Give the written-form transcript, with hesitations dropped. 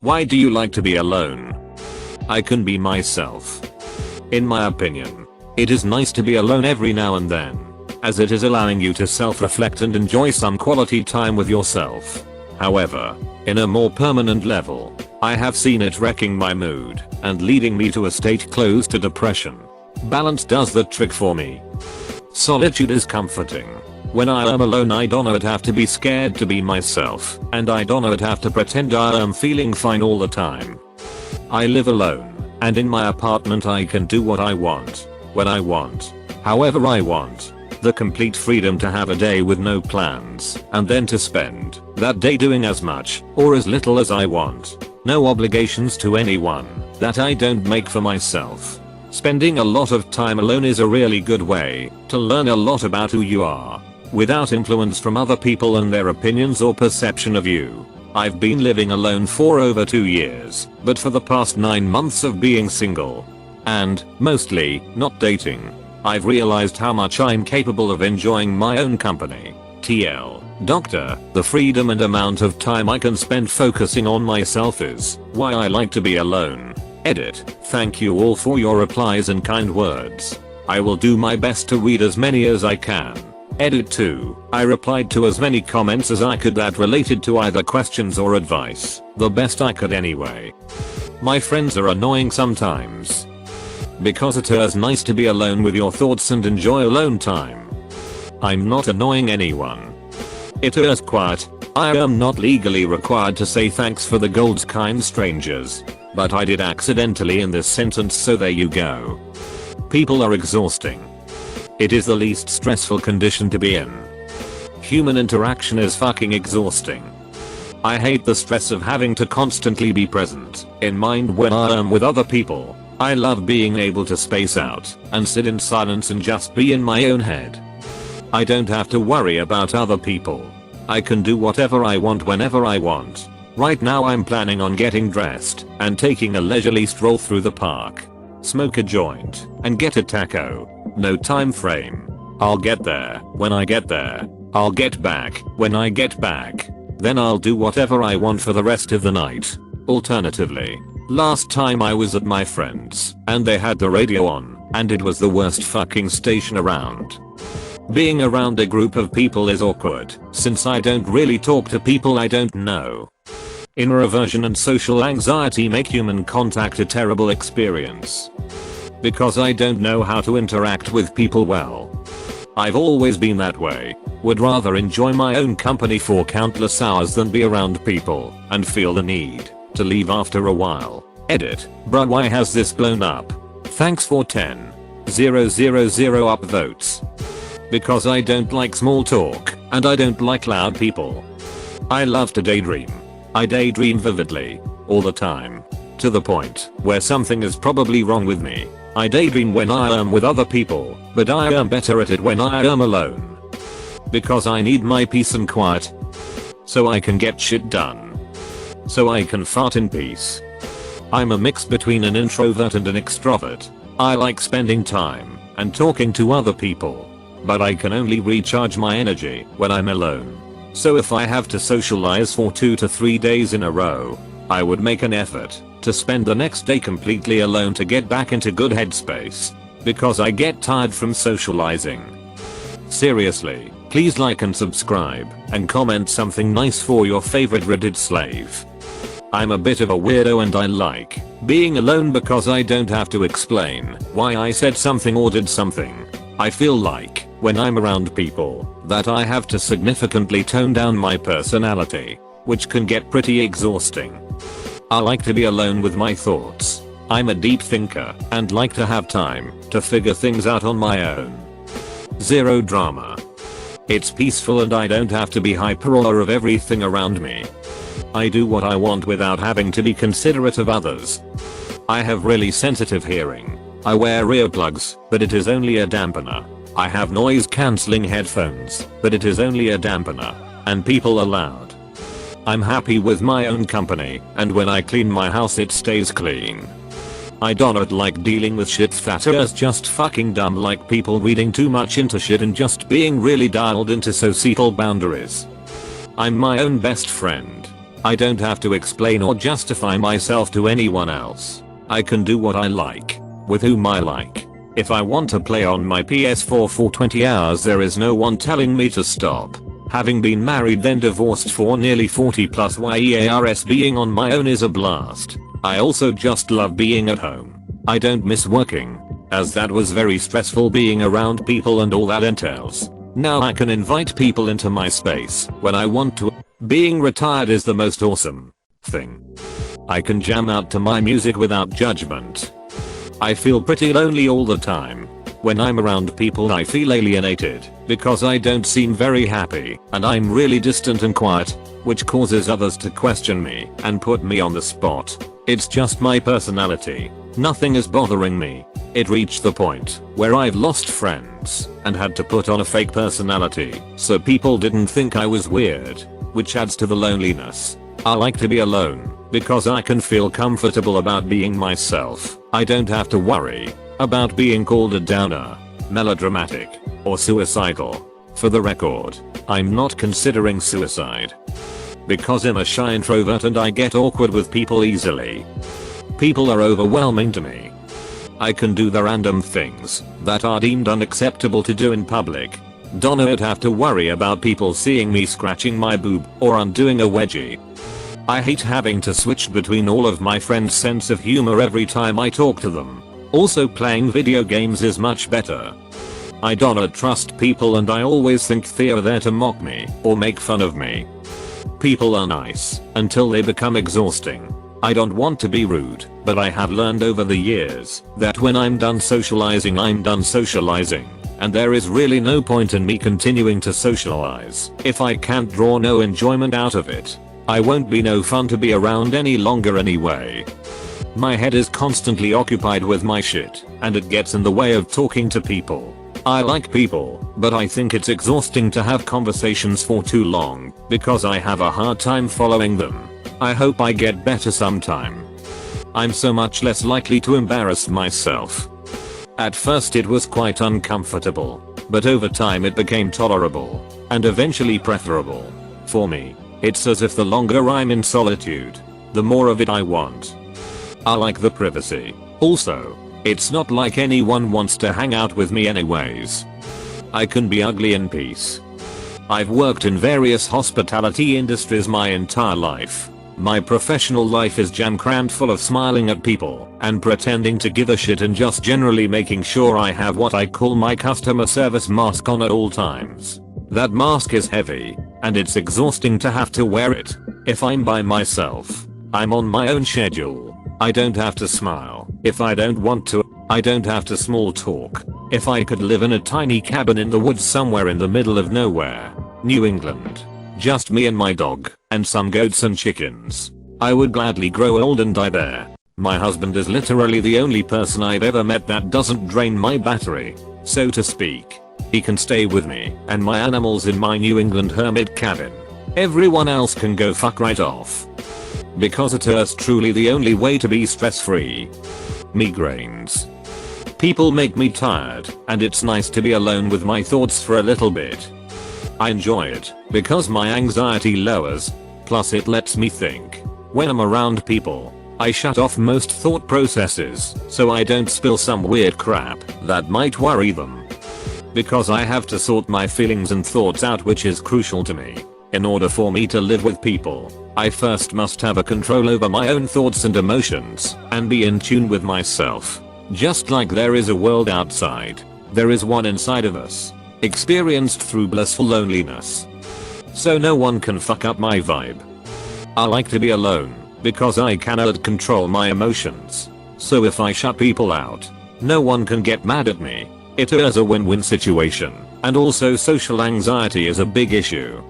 Why do you like to be alone? I can be myself. In my opinion, it is nice to be alone every now and then, as it is allowing you to self-reflect and enjoy some quality time with yourself. However, in a more permanent level, I have seen it wrecking my mood and leading me to a state close to depression. Balance does the trick for me. Solitude is comforting. When I am alone, I don't have to be scared to be myself, and I don't have to pretend I am feeling fine all the time. I live alone, and in my apartment I can do what I want, when I want, however I want. The complete freedom to have a day with no plans, and then to spend that day doing as much or as little as I want. No obligations to anyone that I don't make for myself. Spending a lot of time alone is a really good way to learn a lot about who you are, without influence from other people and their opinions or perception of you. I've been living alone for over 2 years, but for the past 9 months of being single, and mostly not dating, I've realized how much I'm capable of enjoying my own company. TL. Doctor, the freedom and amount of time I can spend focusing on myself is why I like to be alone. Edit. Thank you all for your replies and kind words. I will do my best to read as many as I can. Edit 2. I replied to as many comments as I could that related to either questions or advice, the best I could anyway. My friends are annoying sometimes, because it is nice to be alone with your thoughts and enjoy alone time. I'm not annoying anyone. It is quiet. I am not legally required to say thanks for the gold's kind strangers, but I did accidentally in this sentence, so there you go. People are exhausting. It is the least stressful condition to be in. Human interaction is fucking exhausting. I hate the stress of having to constantly be present in mind when I am with other people. I love being able to space out and sit in silence and just be in my own head. I don't have to worry about other people. I can do whatever I want whenever I want. Right now I'm planning on getting dressed and taking a leisurely stroll through the park. Smoke a joint and get a taco. No time frame. I'll get there when I get there. I'll get back when I get back. Then I'll do whatever I want for the rest of the night. Alternatively, last time I was at my friend's and they had the radio on, and it was the worst fucking station around. Being around a group of people is awkward, since I don't really talk to people I don't know. Introversion and social anxiety make human contact a terrible experience, because I don't know how to interact with people well. I've always been that way. Would rather enjoy my own company for countless hours than be around people and feel the need to leave after a while. Edit. Bruh, why has this blown up? Thanks for 10,000 upvotes. Because I don't like small talk, and I don't like loud people. I love to daydream. I daydream vividly, all the time, to the point where something is probably wrong with me. I daydream when I am with other people, but I am better at it when I am alone. Because I need my peace and quiet, so I can get shit done. So I can fart in peace. I'm a mix between an introvert and an extrovert. I like spending time and talking to other people, but I can only recharge my energy when I'm alone. So if I have to socialize for 2 to 3 days in a row, I would make an effort to spend the next day completely alone to get back into good headspace, because I get tired from socializing. Seriously, please like and subscribe and comment something nice for your favorite Reddit slave. I'm a bit of a weirdo and I like being alone because I don't have to explain why I said something or did something. I feel like when I'm around people that I have to significantly tone down my personality, which can get pretty exhausting. I like to be alone with my thoughts. I'm a deep thinker and like to have time to figure things out on my own. Zero drama. It's peaceful and I don't have to be hyper aware of everything around me. I do what I want without having to be considerate of others. I have really sensitive hearing. I wear earplugs, but it is only a dampener. I have noise cancelling headphones, but it is only a dampener. And people are loud. I'm happy with my own company, and when I clean my house it stays clean. I don't like dealing with shit that is just fucking dumb, like people reading too much into shit and just being really dialed into societal boundaries. I'm my own best friend. I don't have to explain or justify myself to anyone else. I can do what I like, with whom I like. If I want to play on my PS4 for 20 hours, there is no one telling me to stop. Having been married then divorced for nearly 40 plus years, being on my own is a blast. I also just love being at home. I don't miss working, as that was very stressful being around people and all that entails. Now I can invite people into my space when I want to. Being retired is the most awesome thing. I can jam out to my music without judgment. I feel pretty lonely all the time. When I'm around people I feel alienated because I don't seem very happy and I'm really distant and quiet, which causes others to question me and put me on the spot. It's just my personality. Nothing is bothering me. It reached the point where I've lost friends and had to put on a fake personality so people didn't think I was weird, which adds to the loneliness. I like to be alone because I can feel comfortable about being myself. I don't have to worry about being called a downer, melodramatic, or suicidal. For the record, I'm not considering suicide. Because I'm a shy introvert and I get awkward with people easily. People are overwhelming to me. I can do the random things that are deemed unacceptable to do in public. Don't have to worry about people seeing me scratching my boob or undoing a wedgie. I hate having to switch between all of my friends' sense of humor every time I talk to them. Also, playing video games is much better. I don't trust people and I always think they are there to mock me or make fun of me. People are nice until they become exhausting. I don't want to be rude, but I have learned over the years that when I'm done socializing, I'm done socializing. And there is really no point in me continuing to socialize if I can't draw no enjoyment out of it. I won't be no fun to be around any longer anyway. My head is constantly occupied with my shit, and it gets in the way of talking to people. I like people, but I think it's exhausting to have conversations for too long because I have a hard time following them. I hope I get better sometime. I'm so much less likely to embarrass myself. At first it was quite uncomfortable, but over time it became tolerable, and eventually preferable. For me, it's as if the longer I'm in solitude, the more of it I want. I like the privacy. Also, it's not like anyone wants to hang out with me anyways. I can be ugly in peace. I've worked in various hospitality industries my entire life. My professional life is jam-crammed full of smiling at people and pretending to give a shit and just generally making sure I have what I call my customer service mask on at all times. That mask is heavy, and it's exhausting to have to wear it. If I'm by myself, I'm on my own schedule. I don't have to smile if I don't want to. I don't have to small talk. If I could live in a tiny cabin in the woods somewhere in the middle of nowhere, New England, just me and my dog, and some goats and chickens, I would gladly grow old and die there. My husband is literally the only person I've ever met that doesn't drain my battery, so to speak. He can stay with me and my animals in my New England hermit cabin. Everyone else can go fuck right off. Because it is truly the only way to be stress-free. Migraines. People make me tired, and it's nice to be alone with my thoughts for a little bit. I enjoy it because my anxiety lowers, plus it lets me think. When I'm around people, I shut off most thought processes so I don't spill some weird crap that might worry them. Because I have to sort my feelings and thoughts out, which is crucial to me. In order for me to live with people, I first must have a control over my own thoughts and emotions and be in tune with myself. Just like there is a world outside, there is one inside of us, experienced through blissful loneliness. So no one can fuck up my vibe. I like to be alone because I cannot control my emotions. So if I shut people out, no one can get mad at me. It is a win-win situation, and also social anxiety is a big issue.